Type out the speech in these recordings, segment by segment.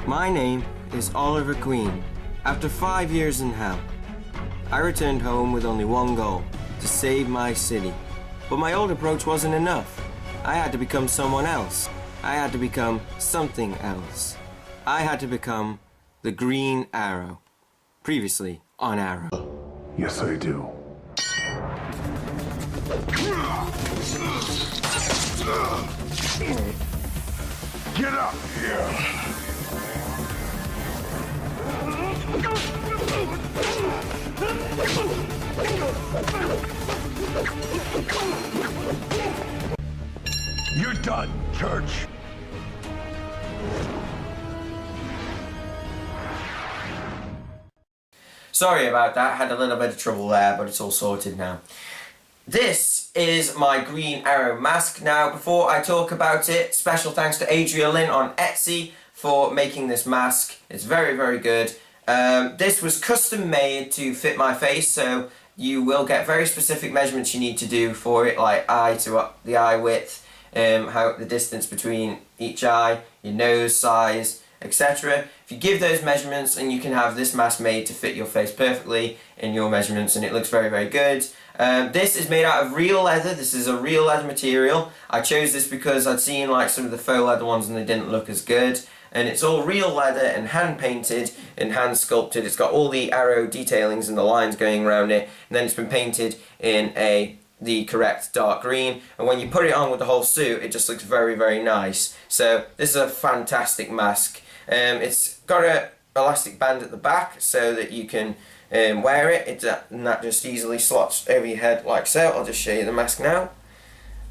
My name is Oliver Queen. After 5 years in hell, I returned home with only one goal, to save my city. But my old approach wasn't enough. I had to become someone else. I had to become something else. I had to become the Green Arrow. Previously on Arrow. Yes, I do. Get up here! You're done, Church! Sorry about that, had a little bit of trouble there, but it's all sorted now. This is my Green Arrow mask. Now, before I talk about it, special thanks to Adria Lynn on Etsy for making this mask. It's very, very good. This was custom made to fit my face, so you will get very specific measurements you need to do for it, like eye to the eye width, how the distance between each eye, your nose size, etc. If you give those measurements, and you can have this mask made to fit your face perfectly in your measurements, and it looks very, very good. This is made out of real leather. This is a real leather material. I chose this because I'd seen like some of the faux leather ones and they didn't look as good. And it's all real leather and hand painted and hand sculpted. It's got all the arrow detailings and the lines going around it, and then it's been painted in the correct dark green, and when you put it on with the whole suit it just looks very, very nice. So this is a fantastic mask. It's got a elastic band at the back so that you can wear it. And that just easily slots over your head like so. I'll just show you the mask now.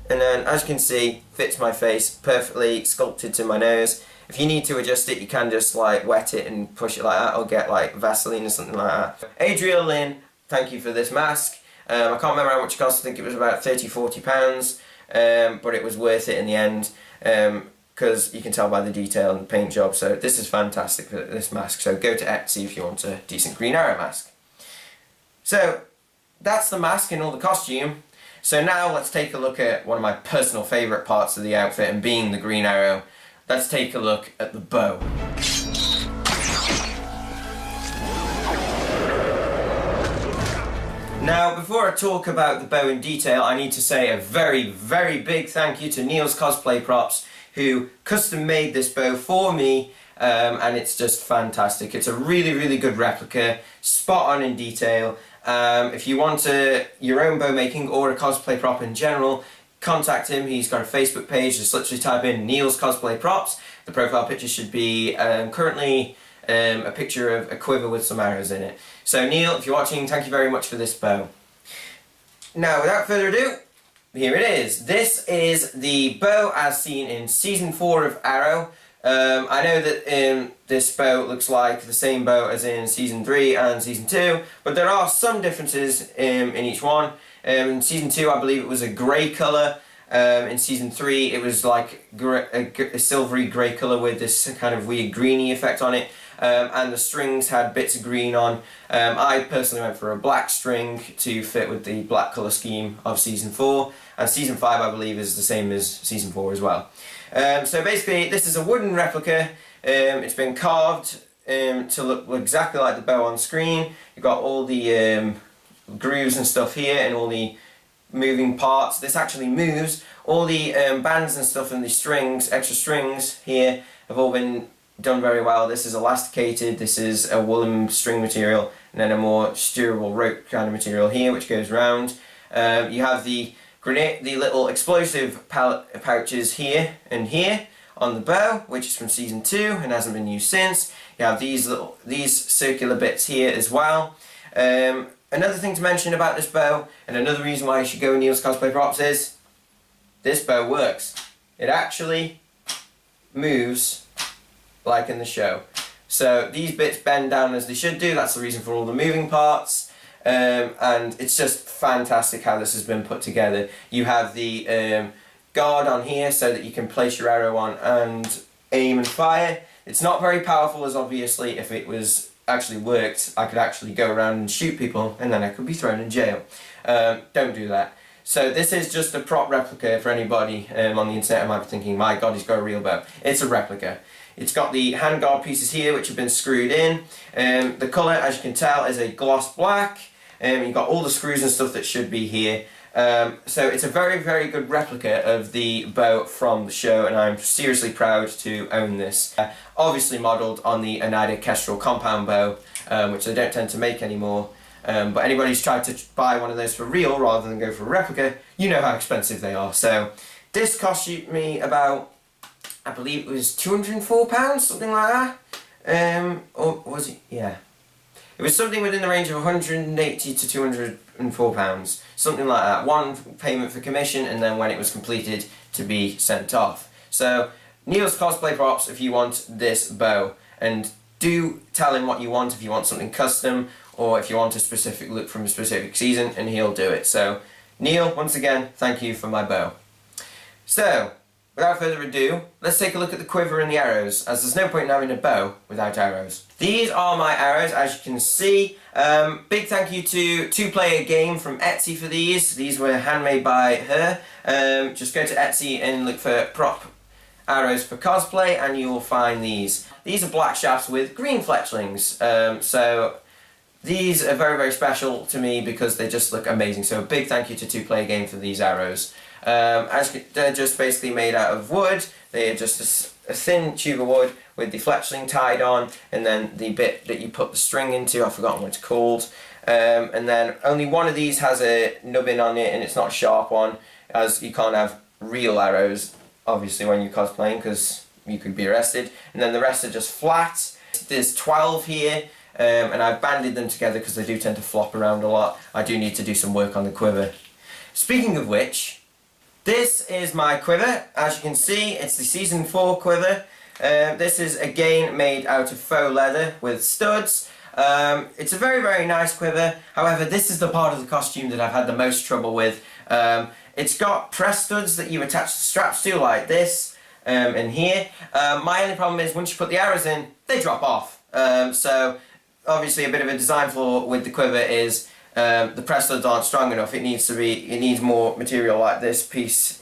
And then, as you can see, fits my face perfectly, sculpted to my nose. If you need to adjust it, you can just like wet it and push it like that, or get like Vaseline or something like that. Adria Lynn, thank you for this mask. I can't remember how much it cost. I think it was about £30–40, but it was worth it in the end, because you can tell by the detail and the paint job. So this is fantastic for this mask. So go to Etsy if you want a decent Green Arrow mask. So that's the mask and all the costume. So now let's take a look at one of my personal favourite parts of the outfit, and being the Green Arrow. Let's take a look at the bow. Now, before I talk about the bow in detail, I need to say a very, very big thank you to Neil's Cosplay Props, who custom made this bow for me, and it's just fantastic. It's a really, really good replica, spot on in detail. If you want your own bow making or a cosplay prop in general, contact him. He's got a Facebook page. Just literally type in Neil's Cosplay Props. The profile picture should be currently a picture of a quiver with some arrows in it. So Neil, if you're watching, thank you very much for this bow. Now, without further ado, here it is. This is the bow as seen in Season 4 of Arrow. I know that this bow looks like the same bow as in Season 3 and Season 2, but there are some differences in each one. In Season 2, I believe it was a grey colour. In Season 3, it was like a silvery grey colour with this kind of weird greeny effect on it. And the strings had bits of green on. I personally went for a black string to fit with the black colour scheme of Season 4. And Season 5, I believe, is the same as Season 4 as well. So basically, this is a wooden replica. It's been carved to look exactly like the bow on screen. You've got all the grooves and stuff here and all the moving parts. This actually moves. All the bands and stuff and the strings, extra strings here, have all been done very well. This is elasticated. This is a woolen string material, and then a more steerable rope kind of material here which goes round. You have the little explosive pouches here and here on the bow, which is from Season 2 and hasn't been used since. You have these circular bits here as well. Another thing to mention about this bow, and another reason why you should go with Neil's Cosplay Props, is this bow works. It actually moves like in the show. So these bits bend down as they should do. That's the reason for all the moving parts. And it's just fantastic how this has been put together. You have the guard on here so that you can place your arrow on and aim and fire. It's not very powerful, as obviously if it was actually worked, I could actually go around and shoot people and then I could be thrown in jail. Don't do that. So this is just a prop replica for anybody on the internet who might be thinking, my god, he's got a real bow. It's a replica. It's got the handguard pieces here which have been screwed in. The colour, as you can tell, is a gloss black. You've got all the screws and stuff that should be here. So it's a very, very good replica of the bow from the show, and I'm seriously proud to own this. Obviously modelled on the Oneida Kestrel compound bow, which they don't tend to make anymore. But anybody who's tried to buy one of those for real rather than go for a replica, you know how expensive they are. So this cost me about, I believe it was £204, something like that. Or was it? Yeah. It was something within the range of £180 to £204, something like that. One payment for commission, and then when it was completed to be sent off. So Neil's Cosplay Props if you want this bow, and do tell him what you want if you want something custom, or if you want a specific look from a specific season, and he'll do it. So Neil, once again, thank you for my bow. So without further ado, let's take a look at the quiver and the arrows, as there's no point in having a bow without arrows. These are my arrows, as you can see. Big thank you to 2Player Game from Etsy for these. These were handmade by her. Just go to Etsy and look for prop arrows for cosplay, and you will find these. These are black shafts with green fletchlings. So these are very, very special to me because they just look amazing. So a big thank you to 2Player Game for these arrows. They're just basically made out of wood. They are just a thin tube of wood with the fletchling tied on, and then the bit that you put the string into, I've forgotten what it's called. And then only one of these has a nubbin on it, and it's not a sharp one, as you can't have real arrows, obviously, when you're cosplaying, because you could be arrested. And then the rest are just flat. There's 12 here. And I've banded them together because they do tend to flop around a lot. I do need to do some work on the quiver. Speaking of which, this is my quiver. As you can see, it's the Season 4 quiver. This is again made out of faux leather with studs. It's a very, very nice quiver. However, this is the part of the costume that I've had the most trouble with. It's got press studs that you attach the straps to, like this, and here. My only problem is once you put the arrows in, they drop off. So obviously a bit of a design flaw with the quiver is the press studs aren't strong enough. It needs more material like this piece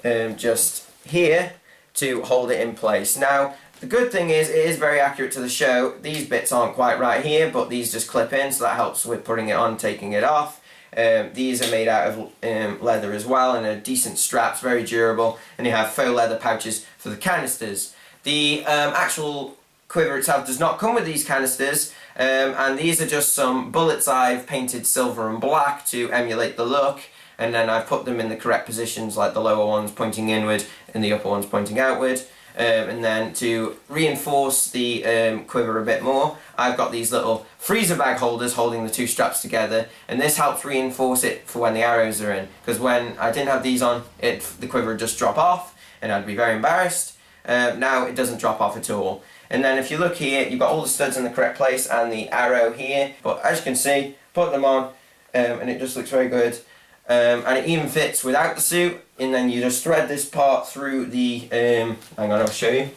just here to hold it in place. Now the good thing is it is very accurate to the show. These bits aren't quite right here, but these just clip in, so that helps with putting it on, taking it off. These are made out of leather as well, and are decent straps, very durable, and you have faux leather pouches for the canisters. The actual quiver itself does not come with these canisters, and these are just some bullets I've painted silver and black to emulate the look, and then I've put them in the correct positions, like the lower ones pointing inward and the upper ones pointing outward. And then to reinforce the quiver a bit more, I've got these little freezer bag holders holding the two straps together, and this helps reinforce it for when the arrows are in, because when I didn't have these on, the quiver would just drop off and I'd be very embarrassed. Now it doesn't drop off at all. And then if you look here, you've got all the studs in the correct place and the arrow here, but as you can see, put them on and it just looks very good. And it even fits without the suit, and then you just thread this part through the, hang on, I'll show you.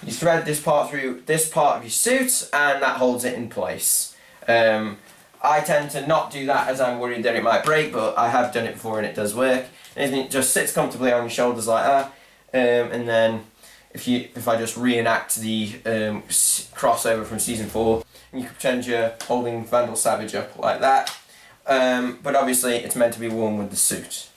You thread this part through this part of your suit, and that holds it in place. I tend to not do that as I'm worried that it might break, but I have done it before and it does work. And it just sits comfortably on your shoulders like that, and then if I just reenact the crossover from Season 4, and you can pretend you're holding Vandal Savage up like that. But obviously it's meant to be worn with the suit.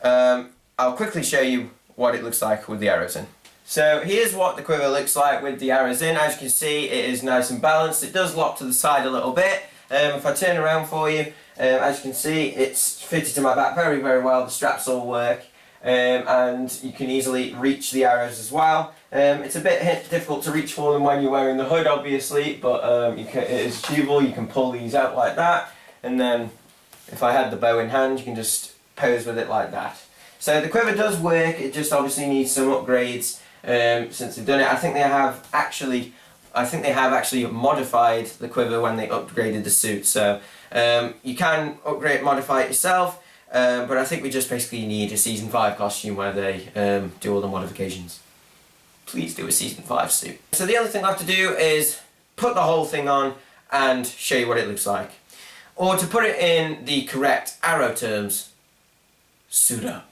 I'll quickly show you what it looks like with the arrows in. So here's what the quiver looks like with the arrows in. As you can see, it is nice and balanced. It does lock to the side a little bit. If I turn around for you, as you can see, it's fitted to my back very, very well. The straps all work, and you can easily reach the arrows as well. It's a bit difficult to reach for them when you're wearing the hood, obviously, but it is achievable. You can pull these out like that, and then if I had the bow in hand, you can just pose with it like that. So the quiver does work, it just obviously needs some upgrades since they've done it. I think they have actually modified the quiver when they upgraded the suit. So you can modify it yourself, but I think we just basically need a Season 5 costume where they do all the modifications. Please do a Season 5 suit. So the other thing I have to do is put the whole thing on and show you what it looks like. Or to put it in the correct arrow terms, suit up.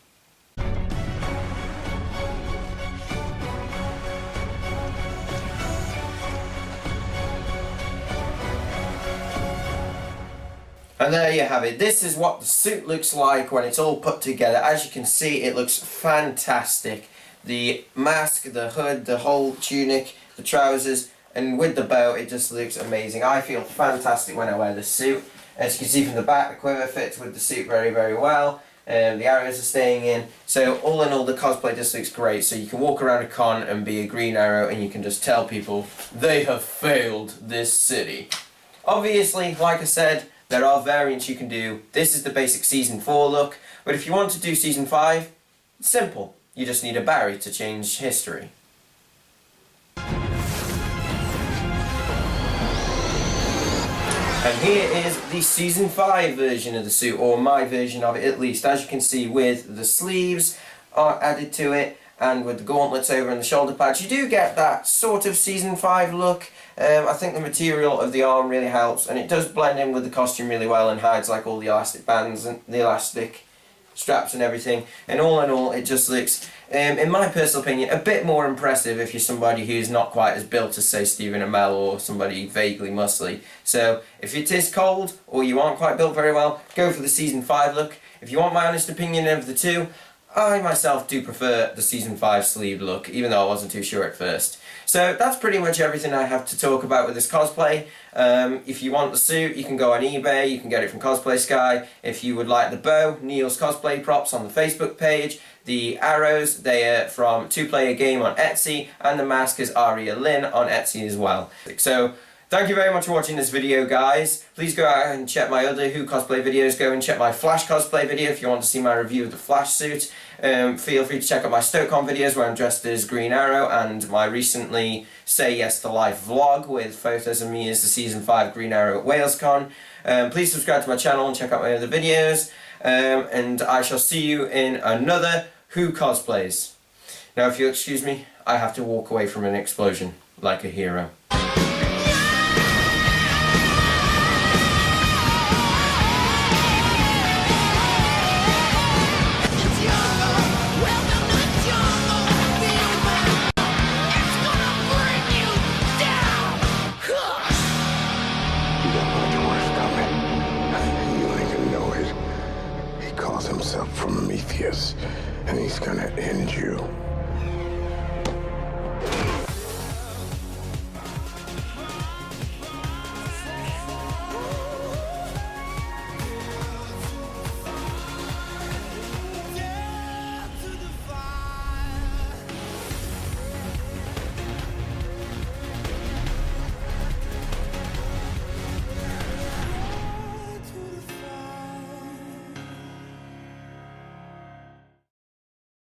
And there you have it. This is what the suit looks like when it's all put together. As you can see, it looks fantastic. The mask, the hood, the whole tunic, the trousers, and with the bow, it just looks amazing. I feel fantastic when I wear this suit. As you can see from the back, the quiver fits with the suit very, very well. The arrows are staying in. So all in all, the cosplay just looks great. So you can walk around a con and be a Green Arrow, and you can just tell people they have failed this city. Obviously, like I said, there are variants you can do. This is the basic Season 4 look. But if you want to do Season 5, it's simple. You just need a Barry to change history. And here is the Season 5 version of the suit, or my version of it at least. As you can see, with the sleeves are added to it, and with the gauntlets over and the shoulder pads, you do get that sort of Season 5 look. I think the material of the arm really helps, and it does blend in with the costume really well and hides like all the elastic bands and the elastic straps and everything. And all in all, it just looks, in my personal opinion, a bit more impressive if you're somebody who's not quite as built as, say, Stephen Amell, or somebody vaguely muscly. So if it is cold or you aren't quite built very well, go for the Season 5 look. If you want my honest opinion of the two, I myself do prefer the Season 5 sleeve look, even though I wasn't too sure at first. So that's pretty much everything I have to talk about with this cosplay. If you want the suit, you can go on eBay, you can get it from Cosplay Sky. If you would like the bow, Neil's Cosplay Props on the Facebook page. The arrows, they are from 2Player Game on Etsy, and the mask is Aria Lynn on Etsy as well. So, thank you very much for watching this video, guys. Please go out and check my other Who Cosplay videos. Go and check my Flash cosplay video if you want to see my review of the Flash suit. Feel free to check out my StokeCon videos where I'm dressed as Green Arrow, and my recently Say Yes to Life vlog with photos of me as the Season 5 Green Arrow at WalesCon. Please subscribe to my channel and check out my other videos. And I shall see you in another Who Cosplays. Now, if you'll excuse me, I have to walk away from an explosion like a hero. Himself from Prometheus, and he's gonna end you.